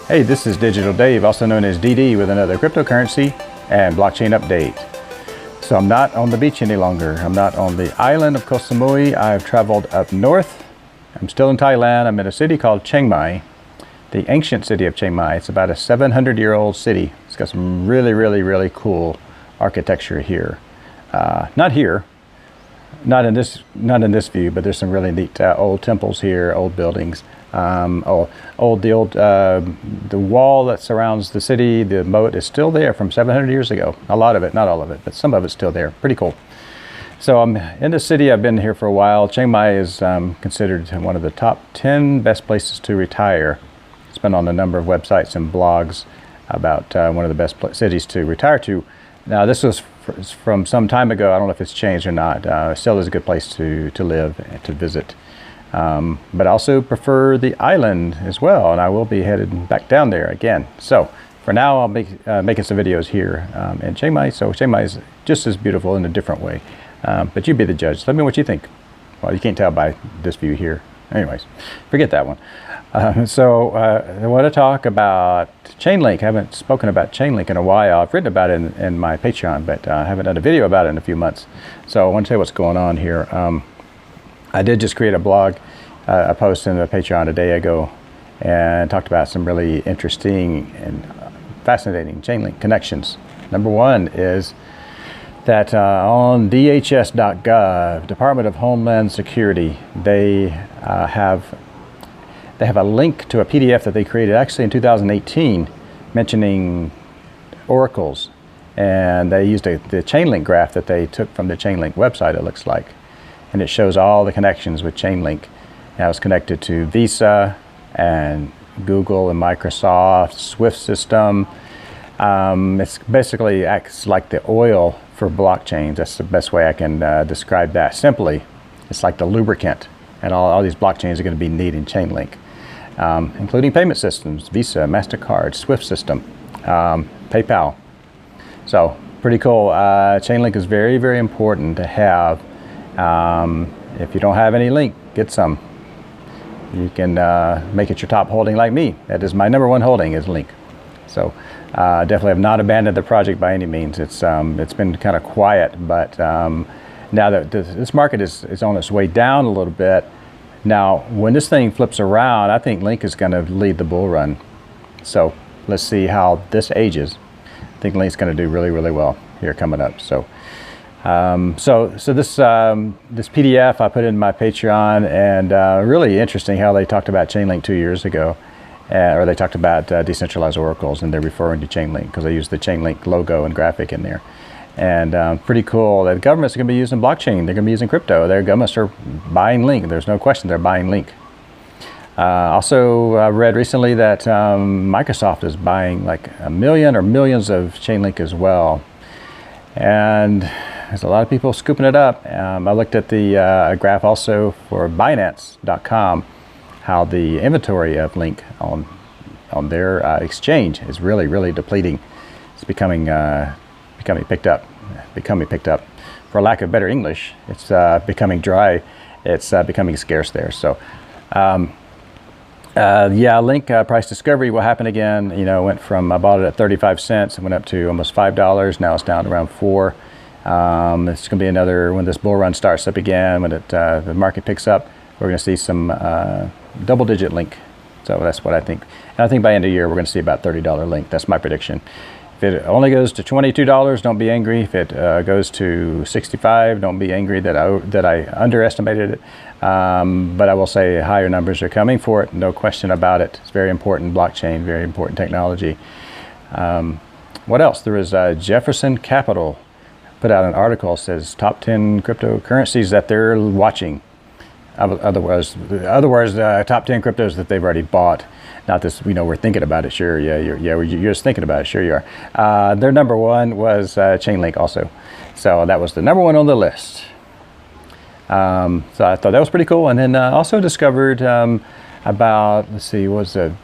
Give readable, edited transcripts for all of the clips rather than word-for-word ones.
Hey, this is Digital Dave, also known as DD, with another cryptocurrency and blockchain update. So I'm not on the beach any longer. I'm not on the island of Koh Samui. I've traveled up north. I'm still in Thailand. I'm in a city called Chiang Mai, the ancient city of Chiang Mai. It's about a 700-year-old city. It's got some really cool architecture here. Not here, not in this view, but there's some really neat old temples here, old buildings. The wall that surrounds the city, the moat, is still there from 700 years ago. A lot of it, not all of it, but some of it's still there. Pretty cool. So I'm in the city. I've been here for a while. Chiang Mai is considered one of the top 10 best places to retire. It's been on a number of websites and blogs about one of the best cities to retire to. Now, this was from some time ago. I don't know if it's changed or not. It still is a good place to live and to visit. But I also prefer the island as well, and I will be headed back down there again. So for now, I'll be making some videos here in Chiang Mai. So Chiang Mai is just as beautiful in a different way. But you be the judge. Let me know what you think. Well, you can't tell by this view here. Anyways, forget that one. I want to talk about Chainlink. I haven't spoken about Chainlink in a while. I've written about it in my Patreon, but I haven't done a video about it in a few months. So I want to tell you what's going on here. I did just create a blog, a post in the Patreon a day ago, and talked about some really interesting and fascinating Chainlink connections. Number one is that on dhs.gov, Department of Homeland Security, they have a link to a PDF that they created actually in 2018 mentioning oracles, and they used the Chainlink graph that they took from the Chainlink website, it looks like. And it shows all the connections with Chainlink. Now it's connected to Visa and Google and Microsoft, Swift system. It's basically acts like the oil for blockchains. That's the best way I can describe that. Simply, it's like the lubricant, and all these blockchains are going to be needing Chainlink, including payment systems, Visa, MasterCard, Swift system, PayPal. So pretty cool. Chainlink is very important to have. If you don't have any link, get some. You can make it your top holding like me. That is my number one holding, is Link. So definitely have not abandoned the project by any means. It's been kind of quiet, but now that this market is on its way down a little bit. Now, when this thing flips around, I think Link is going to lead the bull run. So let's see how this ages. I think Link's going to do really well here coming up. So. This PDF I put in my Patreon, and really interesting how they talked about Chainlink 2 years ago, or they talked about decentralized oracles, and they're referring to Chainlink because they used the Chainlink logo and graphic in there. And pretty cool that governments are going to be using blockchain. They're going to be using crypto. Their governments are buying Link. There's no question they're buying Link. Also read recently that Microsoft is buying like 1 million or millions of Chainlink as well. And there's a lot of people scooping it up. I looked at the graph also for Binance.com, how the inventory of Link on their exchange is really depleting. It's becoming picked up. For lack of better English, it's becoming dry. It's becoming scarce there. So, yeah, Link price discovery will happen again. You know, went from, I bought it at 35 cents, it went up to almost $5. Now it's down to around 4. It's going to be another, when this bull run starts up again, when the market picks up, we're going to see some double-digit Link. So that's what I think. And I think by end of year, we're going to see about $30 Link. That's my prediction. If it only goes to $22, don't be angry. If it goes to $65, don't be angry that I underestimated it. But I will say higher numbers are coming for it. No question about it. It's very important blockchain, very important technology. What else? There is Jefferson Capital put out an article that says top 10 cryptocurrencies that they're watching. Otherwise, top 10 cryptos that they've already bought. Not this, we're thinking about it. Sure, yeah, you're just thinking about it. Sure, you are. Their number one was Chainlink also. So that was the number one on the list. So I thought that was pretty cool. And then also discovered about, let's see, was a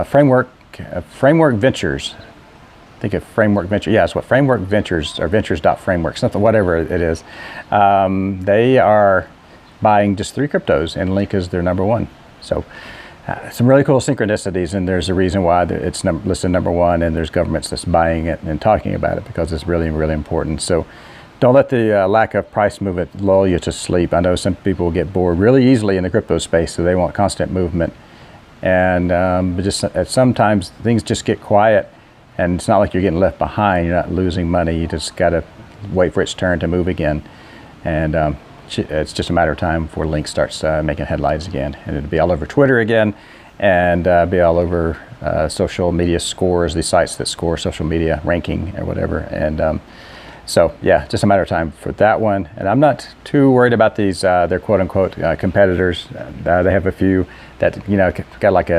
Framework Ventures. I think of Framework Venture. Yeah, it's what Framework Ventures, or Ventures.framework, something, whatever it is. They are buying just 3 cryptos, and Link is their number one. So some really cool synchronicities, and there's a reason why it's listed number one, and there's governments that's buying it and talking about it because it's really, really important. So don't let the lack of price movement lull you to sleep. I know some people get bored really easily in the crypto space, so they want constant movement. And but just sometimes things just get quiet, and it's not like you're getting left behind. You're not losing money. You just got to wait for its turn to move again. And it's just a matter of time before Link starts making headlines again, and it'll be all over Twitter again, and be all over social media scores, the sites that score social media ranking or whatever. And so yeah, just a matter of time for that one. And I'm not too worried about these their quote unquote competitors. They have a few that got like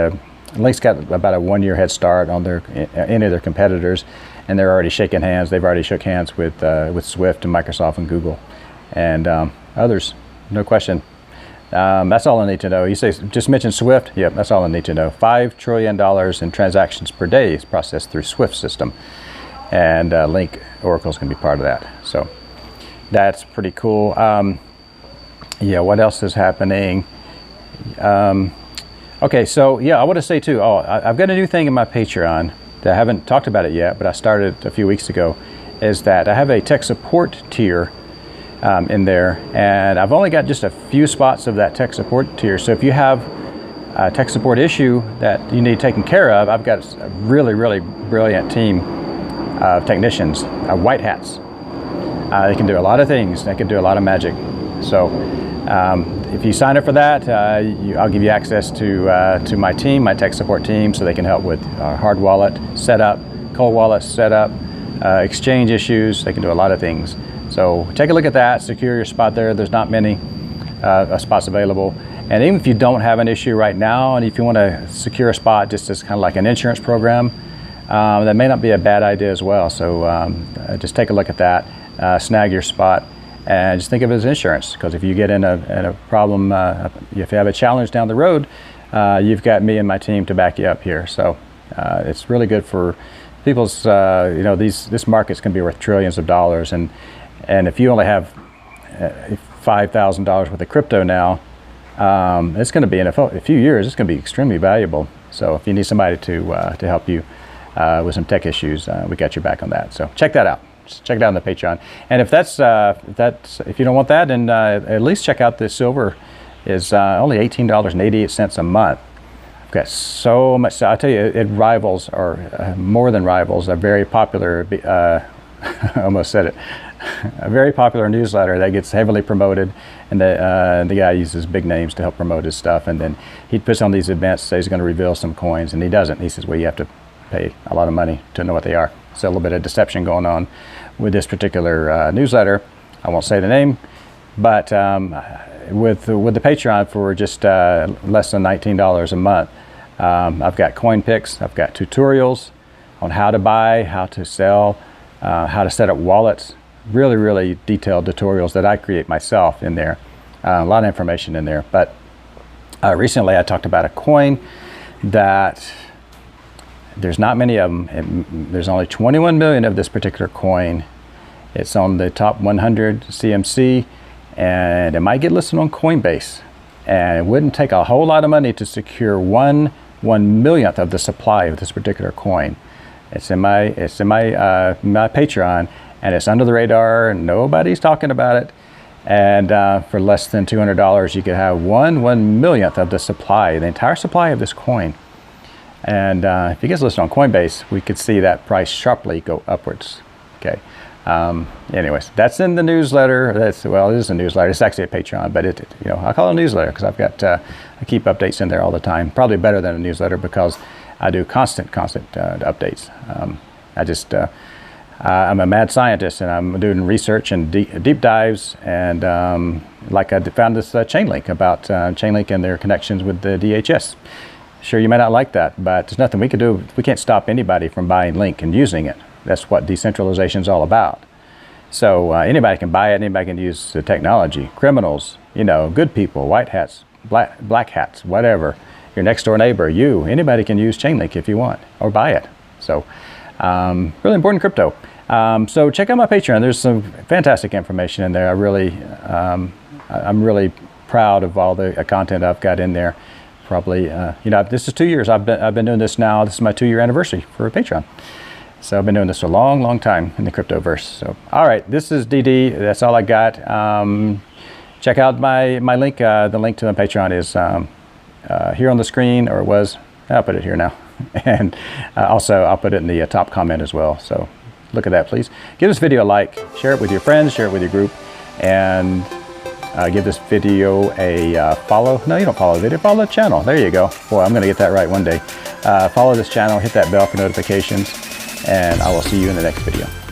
Link's got about a 1 year head start on any of their competitors, and they're already shaking hands. They've already shook hands with Swift and Microsoft and Google, and others, no question. That's all I need to know. You say just mention Swift. Yep, that's all I need to know. $5 trillion in transactions per day is processed through Swift system, and Link Oracle's going to be part of that. So that's pretty cool. Yeah, what else is happening? Okay, so yeah, I want to say too. I've got a new thing in my Patreon that I haven't talked about it yet, but I started a few weeks ago. Is that I have a tech support tier in there, and I've only got just a few spots of that tech support tier. So if you have a tech support issue that you need taken care of, I've got a really, really brilliant team of technicians, white hats. They can do a lot of things. They can do a lot of magic. So if you sign up for that, I'll give you access to my team, my tech support team, so they can help with hard wallet setup, cold wallet setup, exchange issues. They can do a lot of things. So take a look at that, secure your spot there. There's not many spots available. And even if you don't have an issue right now, and if you want to secure a spot just as kind of like an insurance program, that may not be a bad idea as well. So just take a look at that, snag your spot, and just think of it as insurance. Because if you get in a problem, if you have a challenge down the road, you've got me and my team to back you up here. So it's really good for people's, this market's going to be worth trillions of dollars. And if you only have $5,000 worth of crypto now, it's going to be in a few years. It's going to be extremely valuable. So if you need somebody to help you with some tech issues, we got your back on that. So check that out. Just check it out on the Patreon. And if if you don't want that, then at least check out the silver. Is only $18.88 a month. I've got so much. I tell you, it rivals, or more than rivals, a very popular. I almost said it. A very popular newsletter that gets heavily promoted, and the guy uses big names to help promote his stuff, and then he puts on these events, says he's going to reveal some coins, and he doesn't. He says, well, you have to pay a lot of money to know what they are. So a little bit of deception going on with this particular newsletter. I won't say the name, but with the Patreon for just less than $19 a month, I've got coin picks, I've got tutorials on how to buy, how to sell, how to set up wallets. Really, really detailed tutorials that I create myself in there. A lot of information in there. But recently I talked about a coin that there's not many of them. There's only 21 million of this particular coin. It's on the top 100 CMC, and it might get listed on Coinbase. And it wouldn't take a whole lot of money to secure one millionth of the supply of this particular coin. It's in my my Patreon. And it's under the radar, and nobody's talking about it. And for less than $200, you could have one millionth of the supply, the entire supply of this coin. And if it gets listed on Coinbase, we could see that price sharply go upwards. Okay. Anyways, that's in the newsletter. Well, it is a newsletter. It's actually a Patreon, but I call it a newsletter because I've got I keep updates in there all the time. Probably better than a newsletter because I do constant updates. I'm a mad scientist, and I'm doing research and deep dives, and like I found this Chainlink about Chainlink and their connections with the DHS. Sure, you may not like that, but there's nothing we can do. We can't stop anybody from buying Link and using it. That's what decentralization is all about. So anybody can buy it, anybody can use the technology. Criminals, good people, white hats, black hats, whatever. Your next door neighbor, anybody can use Chainlink if you want, or buy it. So really important crypto. So check out my Patreon. There's some fantastic information in there. I'm really proud of all the content I've got in there probably, you know, this is 2 years. I've been doing this now. This is my 2-year anniversary for Patreon. So I've been doing this a long, long time in the cryptoverse. So, all right, this is DD. That's all I got. Check out my link. The link to my Patreon is here on the screen, or it was. I'll put it here now. And also, I'll put it in the top comment as well. So look at that, please. Give this video a like. Share it with your friends. Share it with your group. And give this video a follow. No, you don't follow the video. Follow the channel. There you go. Boy, I'm going to get that right one day. Follow this channel. Hit that bell for notifications. And I will see you in the next video.